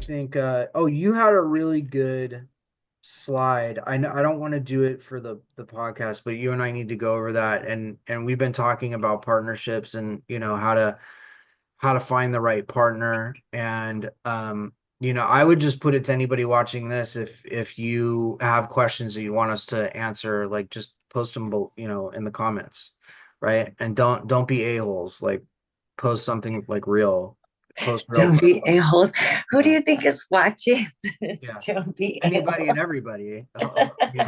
think oh, you had a really good slide. I know I don't want to do it for the podcast, but you and I need to go over that, and we've been talking about partnerships and how to find the right partner. And I would just put it to anybody watching this, if you have questions that you want us to answer, like just post them, in the comments, right? And don't be a-holes. Like post something like real, post real Don't be questions. a-holes. Who do Yeah. you think is watching this? Yeah. Don't be Anybody and a-holes. everybody. I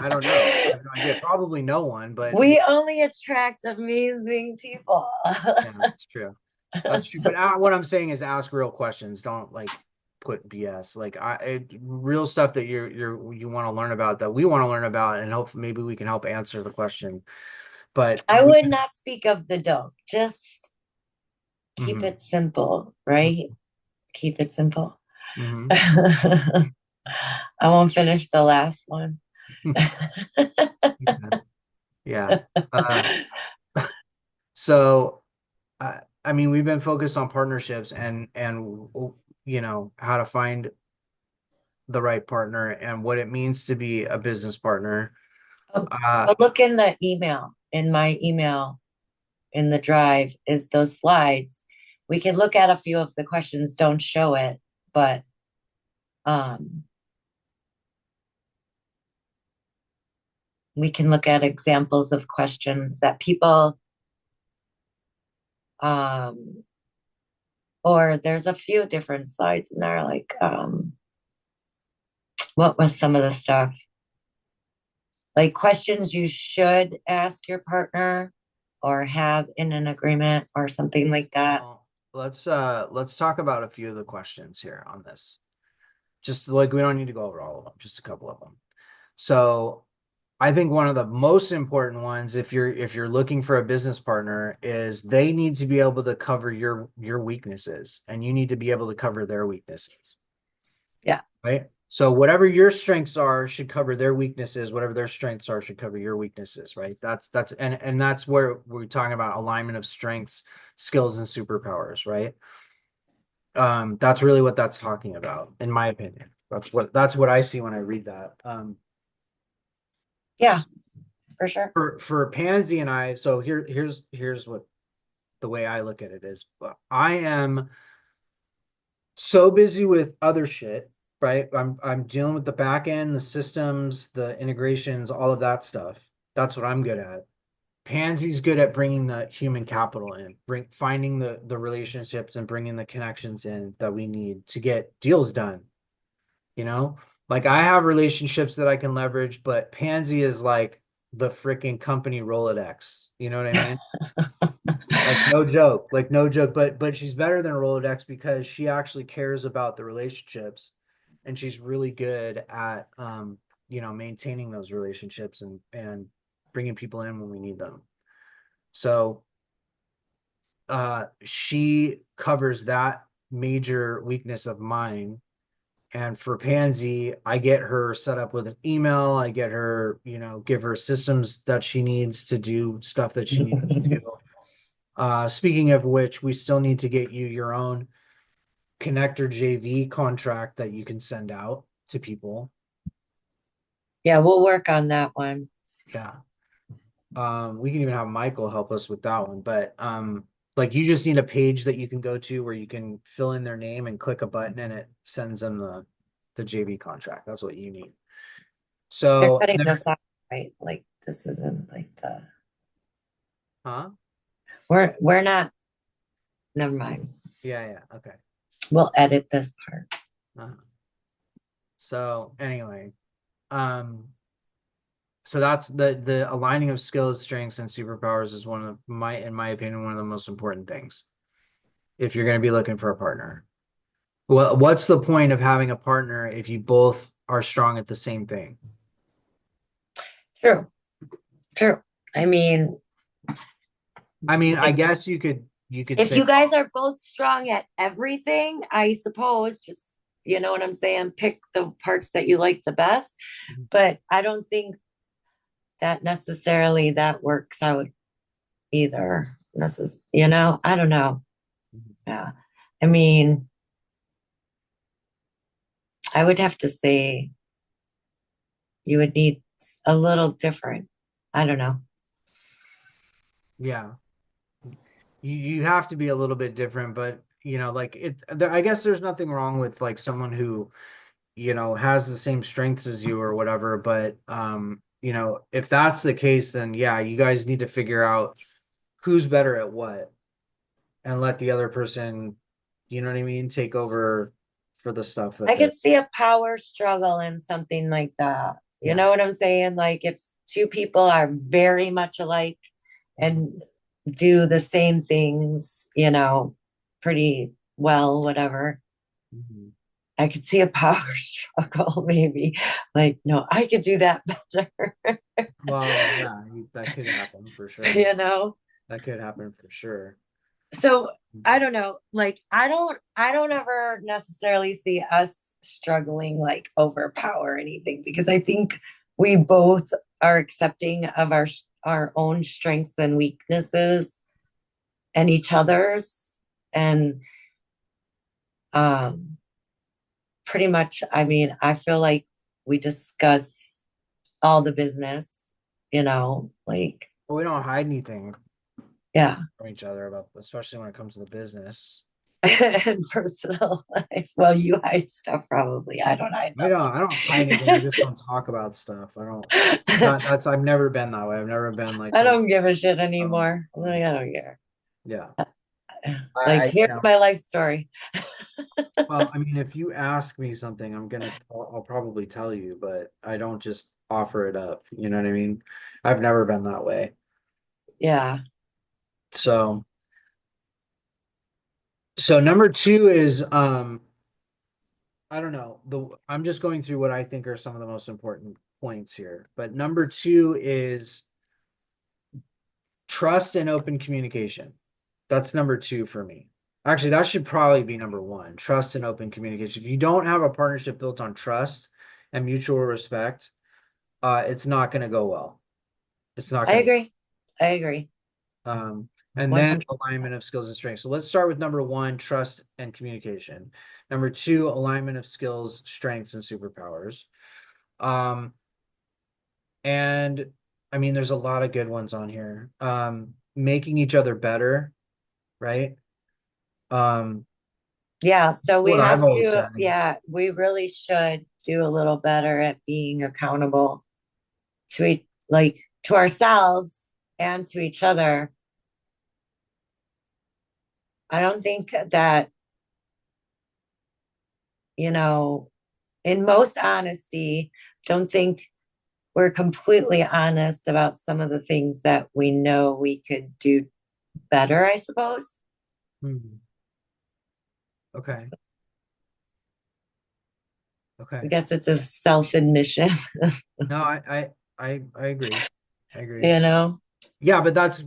don't know. I have no idea. Probably no one, but We only attract amazing people. yeah, that's true. That's true. But So what I'm saying is ask real questions. Don't like put BS. Like real stuff that you want to learn about, that we want to learn about, and hope maybe we can help answer the question. But I would not speak of the don't. Just keep mhm, it simple, right? Keep it simple. mhm. I won't finish the last one. Yeah. Yeah. Uh, so I mean, we've been focused on partnerships and how to find the right partner and what it means to be a business partner. Uh, But look in the email, in my email, in the drive, is those slides. We can look at a few of the questions, don't show it, but um, we can look at examples of questions that people, um, or there's a few different slides in there, like what was some of the stuff? Like questions you should ask your partner or have in an agreement or something like that. well, let's talk about a few of the questions here on this. Just like we don't need to go over all of them, just a couple of them. So I think one of the most important ones, if you're looking for a business partner, is they need to be able to cover your weaknesses, and you need to be able to cover their weaknesses, Yeah. right? So whatever your strengths are should cover their weaknesses. Whatever their strengths are should cover your weaknesses, right? And that's where we're talking about alignment of strengths, skills, and superpowers, right? That's really what that's talking about, in my opinion. That's what I see when I read that. Yeah, for sure. For Pansy and I, so here's what the way I look at it is, I am so busy with other shit, right? I'm dealing with the back end, the systems, the integrations, all of that stuff. That's what I'm good at. Pansy's good at bringing the human capital in, finding the relationships and bringing the connections in that we need to get deals done. You know, like I have relationships that I can leverage, but Pansy is like the freaking company Rolodex. You know what I mean? Like no joke, like no joke. But she's better than a Rolodex because she actually cares about the relationships, and she's really good at maintaining those relationships and bringing people in when we need them. So she covers that major weakness of mine. And for Pansy, I get her set up with an email. I get her, give her systems that she needs to do stuff that she needs to do. Speaking of which, we still need to get you your own connector JV contract that you can send out to people. Yeah, we'll work on that one. Yeah. We can even have Michael help us with that one. But like you just need a page that you can go to where you can fill in their name and click a button and it sends them the JV contract. That's what you need. They're So cutting there, this out, right? Like this isn't like the huh? we're not, never mind. Yeah, yeah, okay. We'll edit this part. Uh-huh. So anyway, um, so that's the aligning of skills, strengths, and superpowers is one of in my opinion, one of the most important things if you're going to be looking for a partner. Well, what's the point of having a partner if you both are strong at the same thing? True, true. I mean, I mean, I if, guess you could if say, you guys are both strong at everything, I suppose just, you know what I'm saying, pick the parts that you like the best. But I don't think that necessarily that works out either. I don't know. Yeah. I mean, I would have to say you would need a little different. I don't know. Yeah. You have to be a little bit different, but like I guess there's nothing wrong with like someone who, has the same strengths as you or whatever, but if that's the case, then yeah, you guys need to figure out who's better at what and let the other person, you know what I mean, take over for the stuff that I they're could see a power struggle in something like that. You yeah. know what I'm saying? Like if two people are very much alike Mhm. and do the same things, pretty well, whatever. Mhm. I could see a power struggle, maybe. Like, no, I could do that better, Well, yeah, that could happen for sure. you know? That could happen for sure. So I don't know. Like, I don't ever necessarily see us struggling like overpower anything because I think we both are accepting of our own strengths and weaknesses and each other's. And um pretty much, I mean, I feel like we discuss all the business, like, But we don't hide anything yeah, from each other about, especially when it comes to the business. and personal life. Well, you hide stuff probably. I don't hide I don't hide anything. I just don't talk about stuff. I don't. nothing. I've never been that way. I've never been like I someone. don't give a shit Um, anymore. Like, I don't care. yeah. Like, I here's my life story. well, I mean, if you ask me something, I'll probably tell you, but I don't just offer it up. You know what I mean? I've never been that way. Yeah. So, so number two is, I don't know. I'm just going through what I think are some of the most important points here. But number two is trust and open communication. That's number two for me. Actually, that should probably be number one, trust and open communication. If you don't have a partnership built on trust and mutual respect, it's not going to go well. It's not I going to. agree. I agree. And then 100. alignment of skills and strengths. So let's start with number one, trust and communication. Number two, alignment of skills, strengths, and superpowers. Um, and I mean, there's a lot of good ones on here. Making each other better, right? Um, Yeah. So we what I've have always to, said. yeah, we really should do a little better at being accountable like to ourselves and to each other. I don't think that, you know, in most honesty, don't think we're completely honest about some of the things that we know we could do better, I suppose. Hmm, okay. I Okay. guess it's a self admission, No, I agree. I agree. you know? Yeah, but that's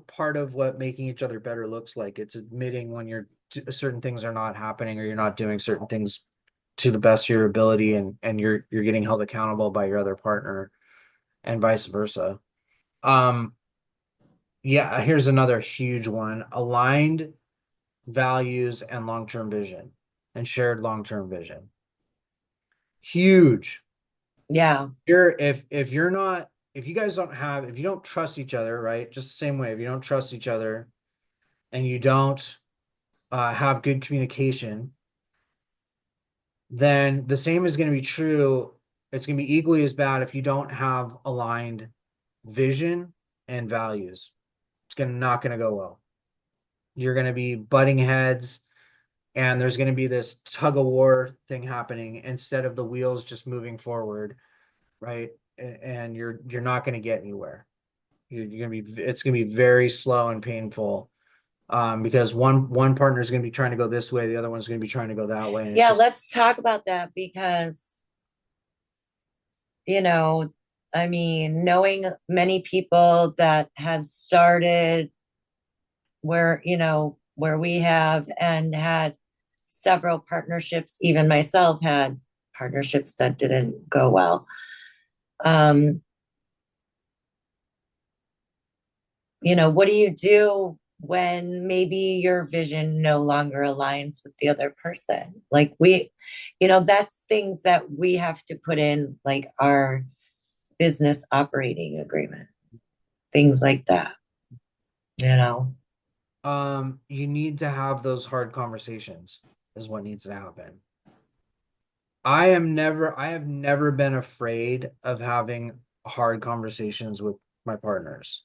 part of what making each other better looks like. It's admitting when certain things are not happening or you're not doing certain things to the best of your ability and you're getting held accountable by your other partner and vice versa. Um, yeah, here's another huge one. Aligned values and long-term vision and shared long-term vision. Huge. Yeah. If you're not if you guys don't have if you don't trust each other, right? Just the same way, if you don't trust each other and you don't have good communication, then the same is going to be true. It's going to be equally as bad if you don't have aligned vision and values. It's going to not going to go well. You're going to be butting heads, and there's going to be this tug of war thing happening instead of the wheels just moving forward, right? And you're not going to get anywhere. You're going to be it's going to be very slow and painful because one partner is going to be trying to go this way, the other one's going to be trying to go that way, and it's Yeah. just Let's talk about that because, you know, I mean, knowing many people that have started where we have and had several partnerships, even myself had partnerships that didn't go well. Um, what do you do? when maybe your vision no longer aligns with the other person. Like we, that's things that we have to put in like our business operating agreement, things like that, you know. You need to have those hard conversations is what needs to happen. I have never been afraid of having hard conversations with my partners.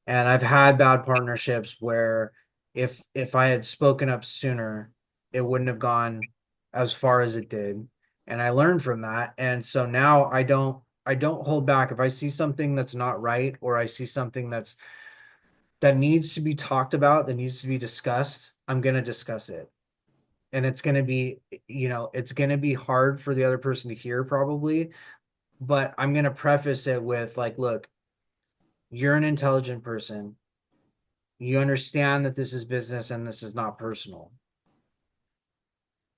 And I've had bad partnerships where if I had spoken up sooner, it wouldn't have gone as far as it did. And I learned from that. And so now I don't hold back. If I see something that's not right or I see something that needs to be talked about, that needs to be discussed, I'm going to discuss it. And it's going to be, it's going to be hard for the other person to hear probably, but I'm going to preface it with like, look, you're an intelligent person. You understand that this is business and this is not personal.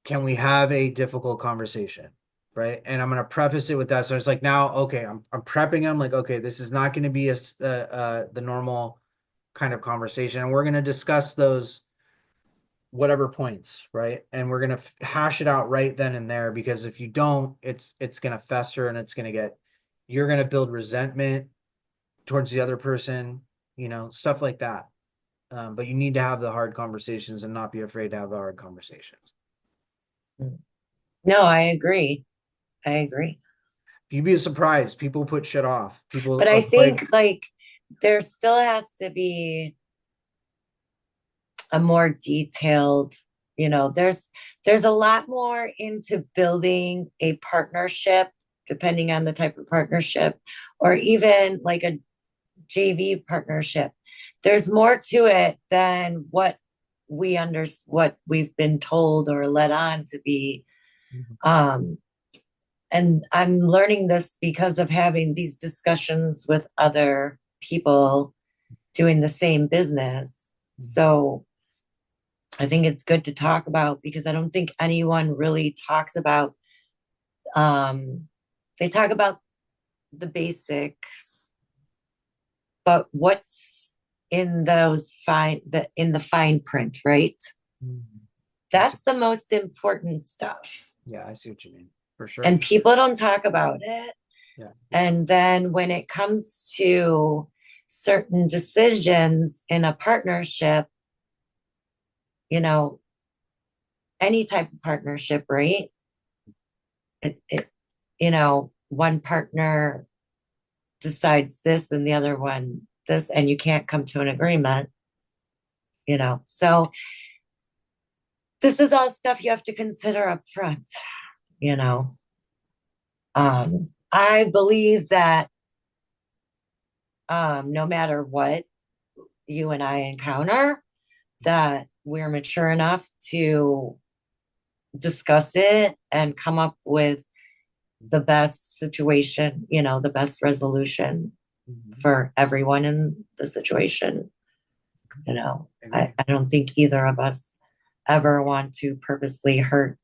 Can we have a difficult conversation? Right. And I'm going to preface it with that. So it's like now, okay, I'm prepping them like, okay, this is not going to be the normal kind of conversation. And we're going to discuss those whatever points, right? And we're going to hash it out right then and there, because if you don't, it's going to fester and it's going to you're going to build resentment towards the other person, stuff like that. But you need to have the hard conversations and not be afraid to have the hard conversations. No, I agree. I agree. You'd be surprised. People put shit off. People But I avoid. think like there still has to be a more detailed, there's a lot more into building a partnership depending on the type of partnership, or even like a JV partnership. There's more to it than what we've been told or led on to be. Um, and I'm learning this because of having these discussions with other people doing the same business. So I think it's good to talk about, because I don't think anyone really talks about, um, they talk about the basics, but what's in in the fine print, right? I see. That's the most important stuff. Yeah, I see what you mean. For And sure. people don't talk about it. Yeah. And then when it comes to certain decisions in a partnership, you know, any type of partnership, right? It one partner decides this and the other one this, and you can't come to an agreement, So this is all stuff you have to consider up front, you know. I believe that no matter what you and I encounter, that we're mature enough to discuss it and come up with the best situation, the best resolution Mhm. for everyone in the situation. I I, agree. I don't think either of us ever want to purposely hurt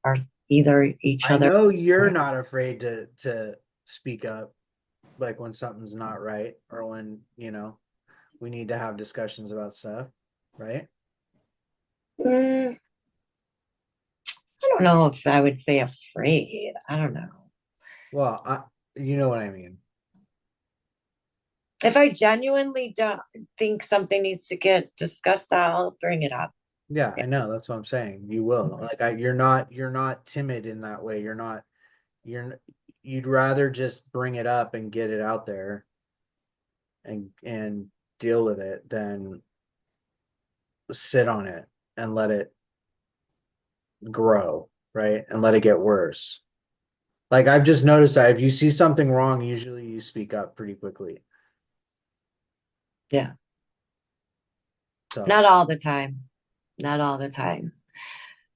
either each I other. know you're not afraid to speak up, like when something's not right or when, we need to have discussions about stuff, right? Mm, I don't know if I would say afraid. I don't know. Well, you know what I mean. If I genuinely don't think something needs to get discussed, I'll bring it up. Yeah, I know. That's what I'm saying. You will. Like you're not timid in that way. You'd rather just bring it up and get it out there and deal with it than sit on it and let it grow, right? And let it get worse. Like I've just noticed that if you see something wrong, usually you speak up pretty quickly. Yeah. So, Not all the time. Not all the time.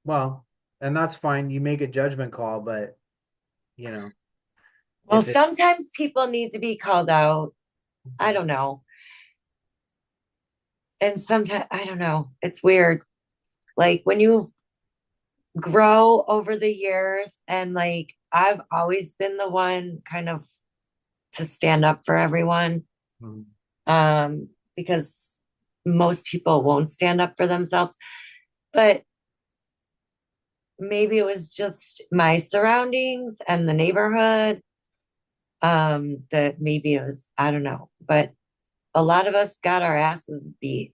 well, and that's fine. You make a judgment call, but you know, Well, if it, sometimes people need to be called out. I don't know. And sometimes, I don't know. It's weird. Like when you grow over the years, and like I've always been the one kind of to stand up for everyone. Because most people won't stand up for themselves. But maybe it was just my surroundings and the neighborhood. That maybe it was, I don't know, but a lot of us got our asses beat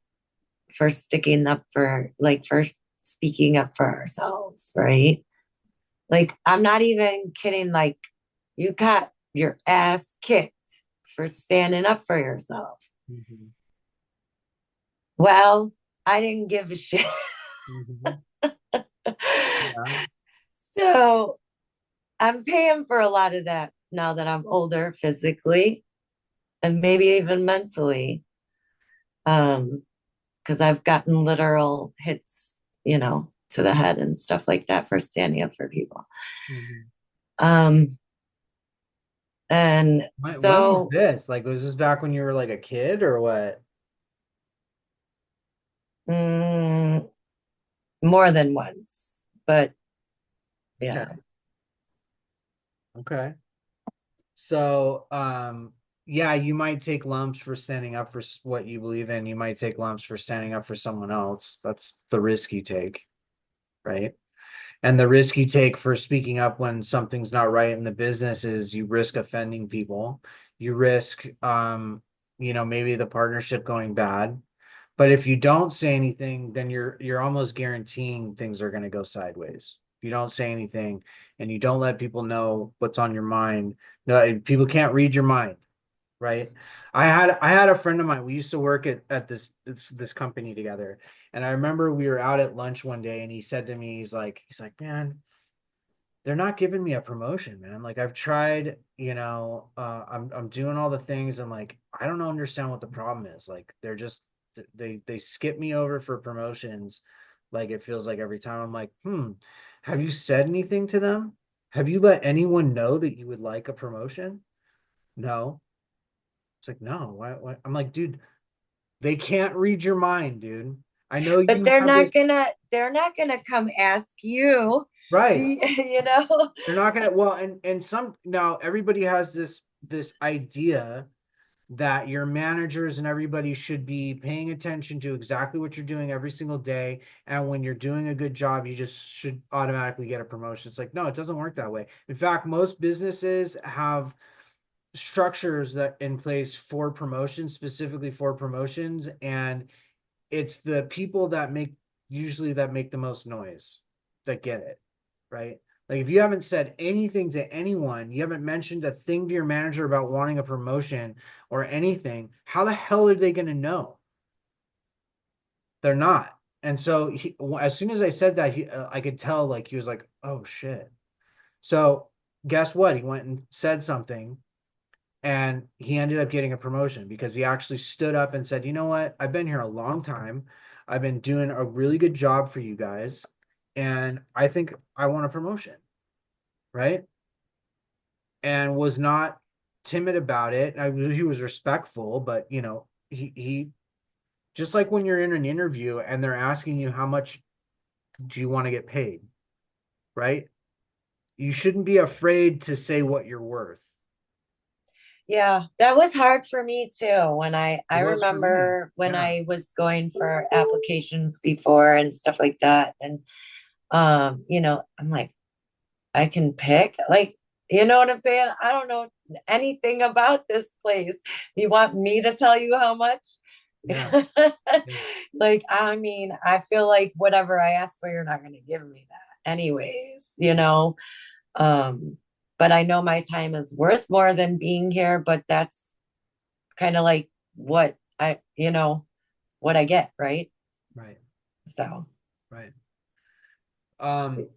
for sticking up for, like, for speaking up for ourselves, right? Like, I'm not even kidding. Like, you got your ass kicked for standing up for yourself. Mhm. Well, I didn't give a shit. Mhm. Yeah. So I'm paying for a lot of that now that I'm older physically and maybe even mentally. Because I've gotten literal hits, to the head and stuff like that for standing up for people. Mhm. Um, and When was so this? Like, was this back when you were like a kid or what? mm, more than once, but Okay. yeah. Okay. So, yeah, you might take lumps for standing up for what you believe in. You might take lumps for standing up for someone else. That's the risk you take, right? And the risk you take for speaking up when something's not right in the business is you risk offending people. You risk, maybe the partnership going bad. But if you don't say anything, then you're almost guaranteeing things are going to go sideways. If you don't say anything and you don't let people know what's on your mind, no, people can't read your mind, right? I had a friend of mine. We used to work at this company together, and I remember we were out at lunch one day, and he said to me, he's like, man, they're not giving me a promotion, man. Like I've tried, I'm doing all the things and like I don't understand what the problem is. Like they're just they skip me over for promotions. Like it feels like every time I'm like, have you said anything to them? Have you let anyone know that you would like a promotion? No. It's like, no. Why? I'm like, dude, they can't read your mind, dude. I know But you have this they're not gonna come ask you. Do right. you, you know? They're not gonna well, and some now everybody has this idea that your managers and everybody should be paying attention to exactly what you're doing every single day. And when you're doing a good job, you just should automatically get a promotion. It's like, no, it doesn't work that way. In fact, most businesses have structures that in place for promotions, specifically for promotions, and it's the people that make the most noise that get it, right? Like if you haven't said anything to anyone, you haven't mentioned a thing to your manager about wanting a promotion or anything, how the hell are they going to know? They're not. And so as soon as I said that, I could tell like he was like, "Oh shit." So guess what? He went and said something and he ended up getting a promotion because he actually stood up and said, "You know what? I've been here a long time. I've been doing a really good job for you guys, and I think I want a promotion." Right? And was not timid about it. He was respectful, but he just like when you're in an interview and they're asking you how much do you want to get paid, right? You shouldn't be afraid to say what you're worth. Yeah, that was hard for me too. When I It was for me. remember when Yeah. I was going for applications before and stuff like that. And I'm like, I can pick, like, you know what I'm saying? I don't know anything about this place. You want me to tell you how much? Yeah. Yeah. Like, I mean, I feel like whatever I ask for, you're not going to give me that anyways. Um, but I know my time is worth more than being here, but that's kind of like what I get, right? Right. So, Right. Um,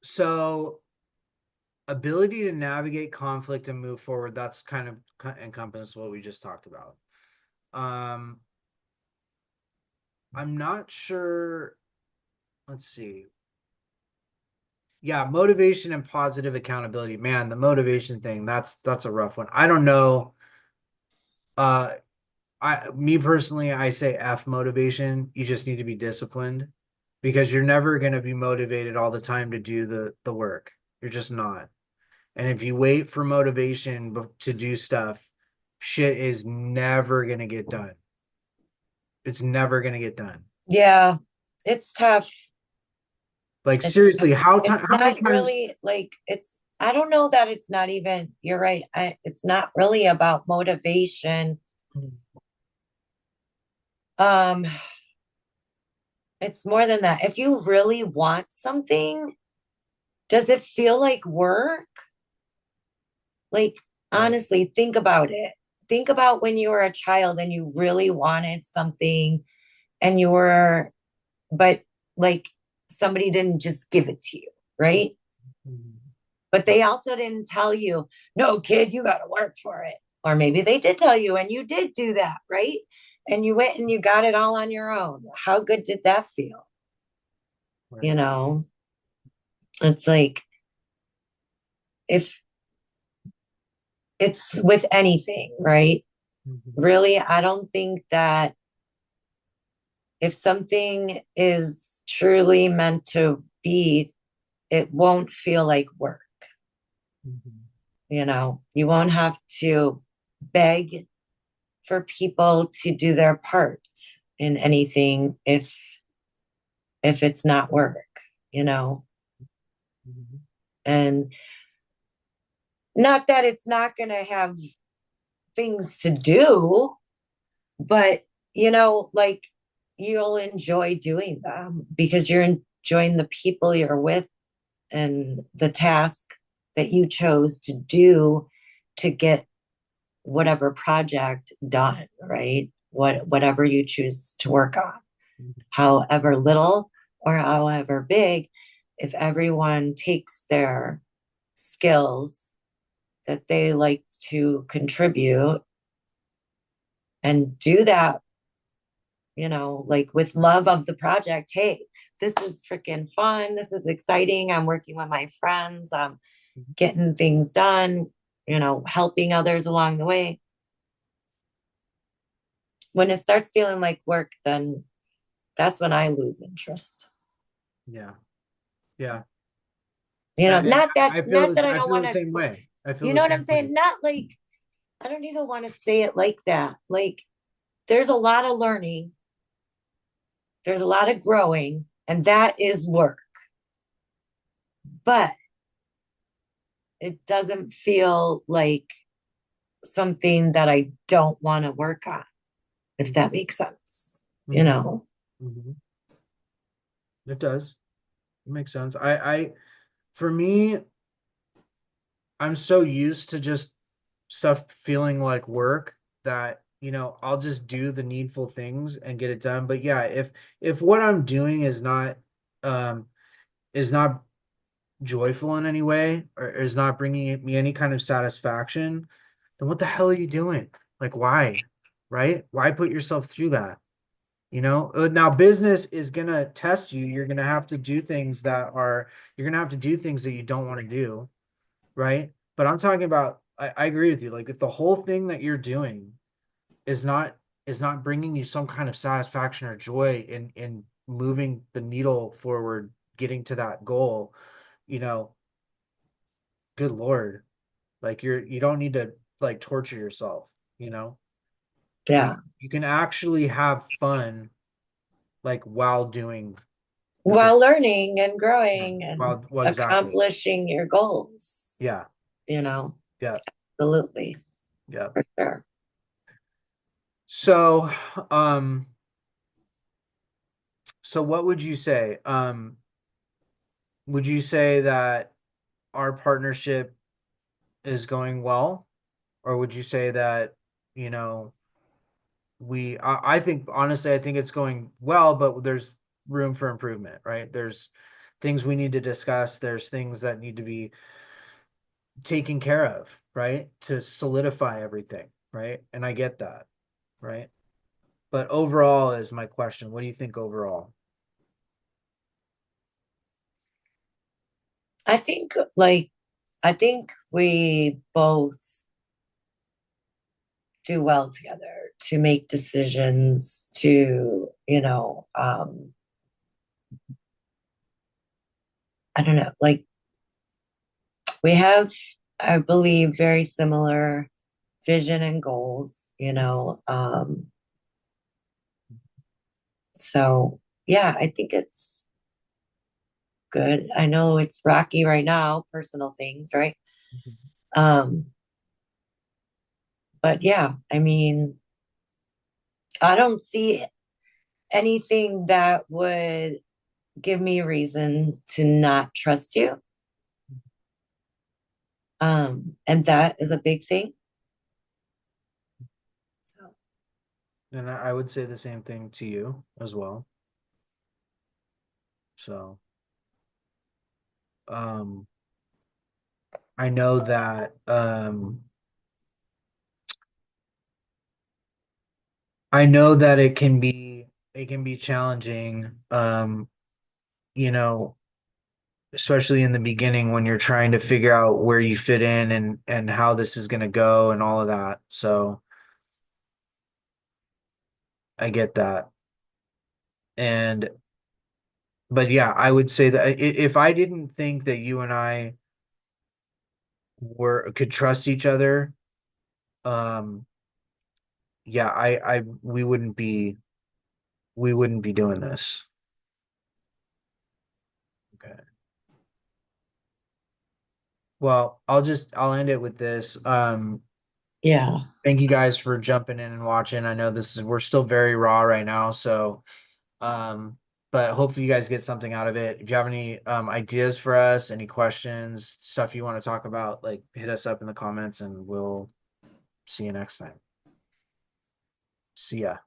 so ability to navigate conflict and move forward, that's kind of encompasses what we just talked about. Um, I'm not sure. Let's see. Yeah, motivation and positive accountability. Man, the motivation thing, that's a rough one. I don't know. Uh me personally, I say F motivation. You just need to be disciplined because you're never going to be motivated all the time to do the work. You're just not. And if you wait for motivation to do stuff, shit is never going to get done. it's never going to get done. Yeah, it's tough. Like It's seriously, it's how many not times? really like it's I don't know that it's not even you're right. It's not really about motivation. Um, it's more than that. If you really want something, does it feel like work? Like, Right. honestly, think about it. Think about when you were a child and you really wanted something and you were, but like somebody didn't just give it to you, right? Mhm. But they also didn't tell you, no, kid, you got to work for it. Or maybe they did tell you and you did do that, right? And you went and you got it all on your own. How good did that feel? You Right. know, it's like if it's with anything, right? Mhm. Really, I don't think that if something is truly meant to be, it won't feel like work. Mhm. You won't have to beg for people to do their part in anything if it's not work, you know. Mhm. And not that it's not going to have things to do, but like you'll enjoy doing them because you're enjoying the people you're with and the task that you chose to do to get whatever project done, right? Whatever you choose to work on, Mhm. however little or however big, if everyone takes their skills that they like to contribute and do that, like with love of the project. Hey, this is freaking fun. This is exciting. I'm working with my friends. I'm getting things done, helping others along the way. When it starts feeling like work, then that's when I lose interest. Yeah. Yeah. And Not that I I don't feel want the to, same way. I feel you the know what I'm same way. saying? Not like I don't even want to say it like that. Like there's a lot of learning, there's a lot of growing, and that is work. But it doesn't feel like something that I don't want to work on, if that makes sense. You Mm-hmm. know, Hmm. It does. It makes sense. For me, I'm so used to just stuff feeling like work that, I'll just do the needful things and get it done. But yeah, if what I'm doing um, is not joyful in any way or is not bringing me any kind of satisfaction, then what the hell are you doing? Like, why? Right? Why put yourself through that? Now business is gonna test you. You're gonna have to do things that you don't want to do, right? But I'm talking about, I agree with you. Like, if the whole thing that you're doing is not bringing you some kind of satisfaction or joy in moving the needle forward, getting to that goal, you know, good Lord, like you don't need to like torture yourself, you know? You yeah. you can actually have fun like while doing the thing. While learning and Yeah. growing and Well, exactly. accomplishing your goals, Yeah. you know, Yeah. absolutely, Yeah. for sure. So, um, so what would you say? Would you say that our partnership is going well, or would you say that, you know, I think honestly, I think it's going well, but there's room for improvement, right? There's things we need to discuss. There's things that need to be taken care of, right? To solidify everything, right? And I get that, right? But overall is my question. What do you think overall? I think like I think we both do well together to make decisions to, I don't know, like we have, I believe, very similar vision and goals, So yeah, I think it's good. I know it's rocky right now, personal things, right? Um, but yeah, I mean, I don't see anything that would give me a reason to not trust you. And that is a big thing. So And I would say the same thing to you as well. So, um, I know that I know that it can be challenging, you know, especially in the beginning when you're trying to figure out where you fit in and how this is going to go and all of that. So I get that. And but yeah, I would say that if I didn't think that you and I were could trust each other, um, yeah, I we wouldn't be doing this. Okay. Well, I'll end it with this. yeah, Thank you guys for jumping in and watching. I know this is we're still very raw right now, so um, but hopefully you guys get something out of it. If you have any ideas for us, any questions, stuff you want to talk about, like hit us up in the comments and we'll see you next time. See ya.